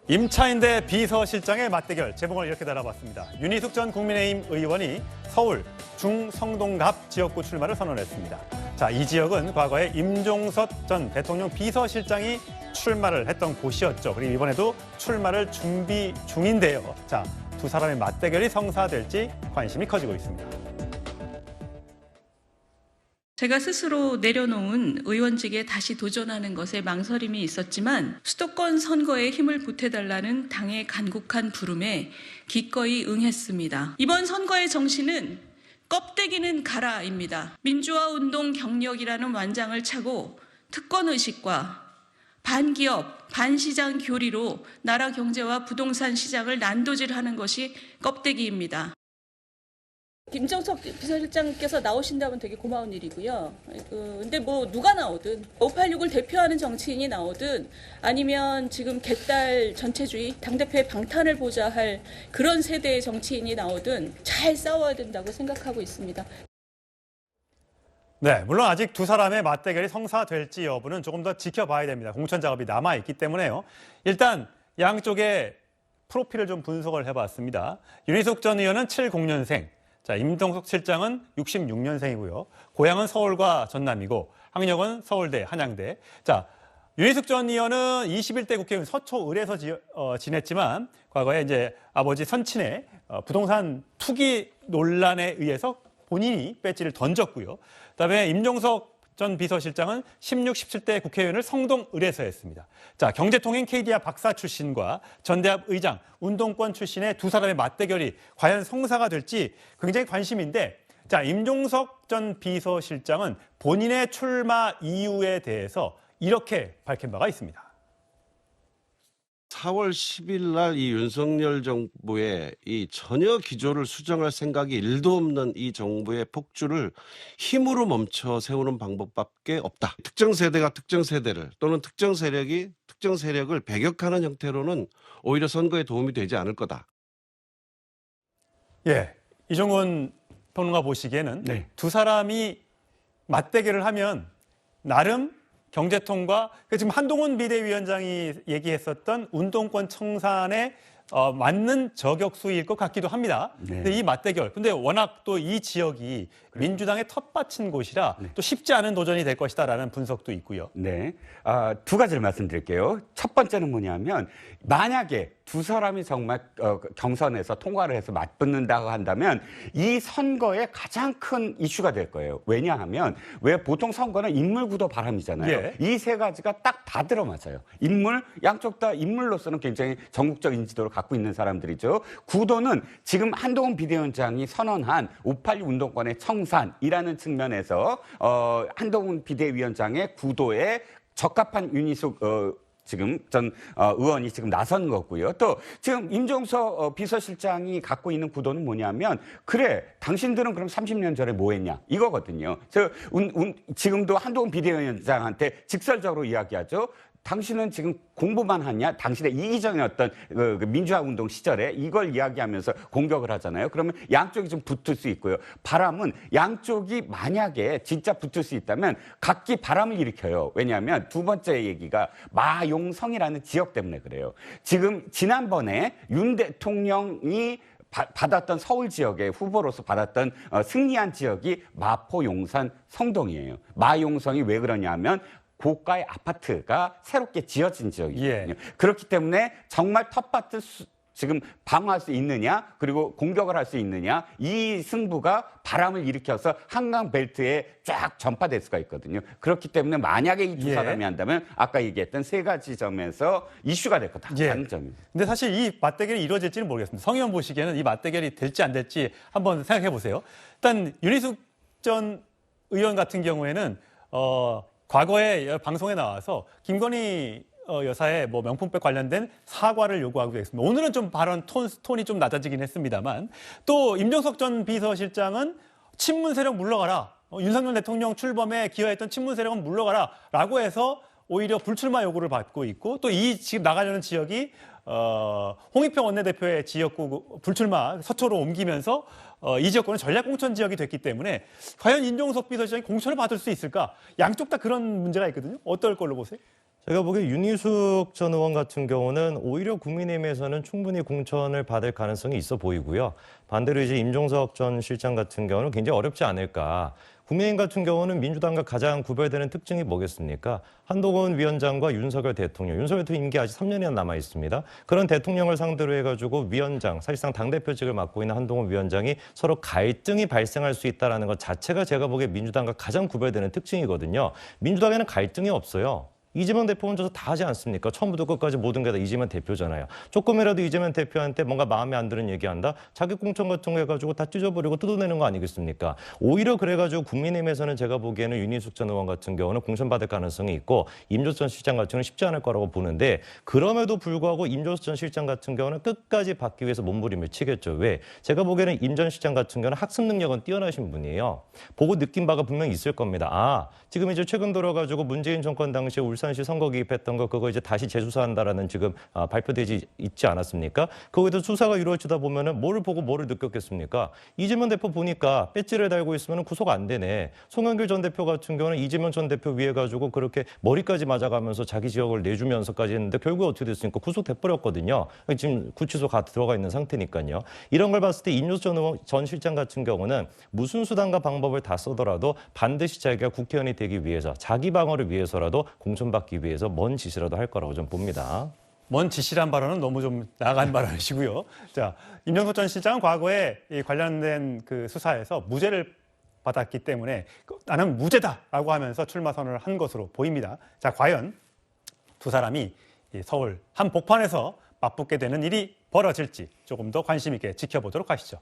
임차인 대 비서실장의 맞대결 제목을 이렇게 달아봤습니다. 윤희숙 전 국민의힘 의원이 서울 중성동갑 지역구 출마를 선언했습니다. 자, 이 지역은 과거에 임종석 전 대통령 비서실장이 출마를 했던 곳이었죠. 그리고 이번에도 출마를 준비 중인데요. 자, 두 사람의 맞대결이 성사될지 관심이 커지고 있습니다. 제가 스스로 내려놓은 의원직에 다시 도전하는 것에 망설임이 있었지만 수도권 선거에 힘을 보태달라는 당의 간곡한 부름에 기꺼이 응했습니다. 이번 선거의 정신은 껍데기는 가라입니다. 민주화운동 경력이라는 완장을 차고 특권의식과 반기업, 반시장 교리로 나라 경제와 부동산 시장을 난도질하는 것이 껍데기입니다. 임종석 비서실장께서 나오신다면 되게 고마운 일이고요. 근데 뭐 누가 나오든 586을 대표하는 정치인이 나오든 아니면 지금 개딸 전체주의 당대표의 방탄을 보자 할 그런 세대의 정치인이 나오든 잘 싸워야 된다고 생각하고 있습니다. 네, 물론 아직 두 사람의 맞대결이 성사될지 여부는 조금 더 지켜봐야 됩니다. 공천 작업이 남아있기 때문에요. 일단 양쪽의 프로필을 좀 분석을 해봤습니다. 윤희숙 전 의원은 70년생. 자, 임종석 실장은 66년생이고요. 고향은 서울과 전남이고 학력은 서울대, 한양대. 자, 윤희숙 전 의원은 21대 국회의원 서초을에서 지냈지만 과거에 이제 아버지 선친의 부동산 투기 논란에 의해서 본인이 배지를 던졌고요. 그다음에 임종석 전 비서실장은 16, 17대 국회의원을 성동을에서 했습니다. 자, 경제통행 KDI 박사 출신과 전대합 의장, 운동권 출신의 두 사람의 맞대결이 과연 성사가 될지 굉장히 관심인데, 자, 임종석 전 비서실장은 본인의 출마 이유에 대해서 이렇게 밝힌 바가 있습니다. 4월 10일 날 이 윤석열 정부의 이 전혀 기조를 수정할 생각이 1도 없는 이 정부의 폭주를 힘으로 멈춰 세우는 방법밖에 없다. 특정 세대가 특정 세대를 또는 특정 세력이 특정 세력을 배격하는 형태로는 오히려 선거에 도움이 되지 않을 거다. 예, 이종훈 평론가 보시기에는 네. 두 사람이 맞대결을 하면 나름 경제통과 지금 한동훈 비대위원장이 얘기했었던 운동권 청산에 맞는 저격수일 것 같기도 합니다. 네. 근데 이 맞대결, 근데 워낙 또 이 지역이 민주당의 텃밭인 곳이라 또 쉽지 않은 도전이 될 것이다라는 분석도 있고요. 네, 두 가지를 말씀드릴게요. 첫 번째는 뭐냐면 만약에 두 사람이 정말 경선에서 통과를 해서 맞붙는다고 한다면 이 선거의 가장 큰 이슈가 될 거예요. 왜냐하면 왜 보통 선거는 인물 구도 바람이잖아요. 예. 이 세 가지가 딱 다 들어맞아요. 인물, 양쪽 다 인물로서는 굉장히 전국적 인지도를 갖고 있는 사람들이죠. 구도는 지금 한동훈 비대위원장이 선언한 586 운동권의 청산이라는 측면에서 한동훈 비대위원장의 구도에 적합한 윤희숙 지금 전 의원이 지금 나선 거고요. 또 지금 임종석 비서실장이 갖고 있는 구도는 뭐냐면 그래 당신들은 그럼 30년 전에 뭐 했냐 이거거든요. 지금도 한동훈 비대위원장한테 직설적으로 이야기하죠. 당신은 지금 공부만 하냐? 당신의 이기적인 어떤 그 민주화 운동 시절에 이걸 이야기하면서 공격을 하잖아요. 그러면 양쪽이 좀 붙을 수 있고요. 바람은 양쪽이 만약에 진짜 붙을 수 있다면 각기 바람을 일으켜요. 왜냐하면 두 번째 얘기가 마용성이라는 지역 때문에 그래요. 지금 지난번에 윤 대통령이 받았던 서울 지역의 후보로서 받았던 승리한 지역이 마포, 용산, 성동이에요. 마용성이 왜 그러냐 하면 고가의 아파트가 새롭게 지어진 지역이거든요. 예. 그렇기 때문에 정말 텃밭을 지금 방어할 수 있느냐 그리고 공격을 할 수 있느냐 이 승부가 바람을 일으켜서 한강 벨트에 쫙 전파될 수가 있거든요. 그렇기 때문에 만약에 이 두 사람이 한다면 아까 얘기했던 세 가지 점에서 이슈가 될 거다라는 점입니다. 근데 사실 이 맞대결이 이루어질지는 모르겠습니다. 성 의원 보시기에는 이 맞대결이 될지 안 될지 한번 생각해 보세요. 일단 윤희숙 전 의원 같은 경우에는 과거에 방송에 나와서 김건희 여사의 뭐 명품백 관련된 사과를 요구하기도 했습니다. 오늘은 좀 발언 톤이 좀 낮아지긴 했습니다만 또 임종석 전 비서실장은 친문 세력 물러가라. 윤석열 대통령 출범에 기여했던 친문 세력은 물러가라라고 해서 오히려 불출마 요구를 받고 있고 또 이 지금 나가려는 지역이 홍익평 원내대표의 지역구 불출마 서초로 옮기면서 이 지역구는 전략공천 지역이 됐기 때문에 과연 임종석 비서실장이 공천을 받을 수 있을까? 양쪽 다 그런 문제가 있거든요. 어떨 걸로 보세요? 제가 보기에 윤희숙 전 의원 같은 경우는 오히려 국민의힘에서는 충분히 공천을 받을 가능성이 있어 보이고요. 반대로 이제 임종석 전 실장 같은 경우는 굉장히 어렵지 않을까. 국민의힘 같은 경우는 민주당과 가장 구별되는 특징이 뭐겠습니까? 한동훈 위원장과 윤석열 대통령. 윤석열 대통령 임기 아직 3년이나 남아 있습니다. 그런 대통령을 상대로 해가지고 위원장, 사실상 당대표직을 맡고 있는 한동훈 위원장이 서로 갈등이 발생할 수 있다는 것 자체가 제가 보기에 민주당과 가장 구별되는 특징이거든요. 민주당에는 갈등이 없어요. 이재명 대표 혼자서 다 하지 않습니까? 처음부터 끝까지 모든 게 다 이재명 대표잖아요. 조금이라도 이재명 대표한테 뭔가 마음에 안 드는 얘기한다? 자기 공천 같은 거 해가지고 다 찢어버리고 뜯어내는 거 아니겠습니까? 오히려 그래가지고 국민의힘에서는 제가 보기에는 윤희숙 전 의원 같은 경우는 공천받을 가능성이 있고 임종석 전 실장 같은 경우는 쉽지 않을 거라고 보는데 그럼에도 불구하고 임종석 전 실장 같은 경우는 끝까지 받기 위해서 몸부림을 치겠죠. 왜? 제가 보기에는 임 전 실장 같은 경우는 학습 능력은 뛰어나신 분이에요. 보고 느낀 바가 분명히 있을 겁니다. 아, 지금 이제 최근 들어가지고 문재인 정권 당시에 울산시 선거 개입했던 거 그거 이제 다시 재수사한다라는 지금 발표되지 있지 않았습니까? 거기도 수사가 이루어지다 보면은 뭐를 보고 뭐를 느꼈겠습니까? 이재명 대표 보니까 배지를 달고 있으면 구속 안 되네. 송영길 전 대표 같은 경우는 이재명 전 대표 위해 가지고 그렇게 머리까지 맞아가면서 자기 지역을 내주면서까지 했는데 결국 어떻게 됐습니까? 구속돼 버렸거든요. 지금 구치소가 들어가 있는 상태니까요. 이런 걸 봤을 때 임종석 전 실장 같은 경우는 무슨 수단과 방법을 다 쓰더라도 반드시 자기가 국회의원이 되기 위해서 자기 방어를 위해서라도 공천받기 위해서 먼 짓이라도 할 거라고 좀 봅니다. 먼 지시란 발언은 너무 좀 나간 발언이시고요. 자, 임종석 전 실장은 과거에 이 관련된 그 수사에서 무죄를 받았기 때문에 나는 무죄다라고 하면서 출마 선언을 한 것으로 보입니다. 자, 과연 두 사람이 이 서울 한복판에서 맞붙게 되는 일이 벌어질지 조금 더 관심 있게 지켜보도록 하시죠.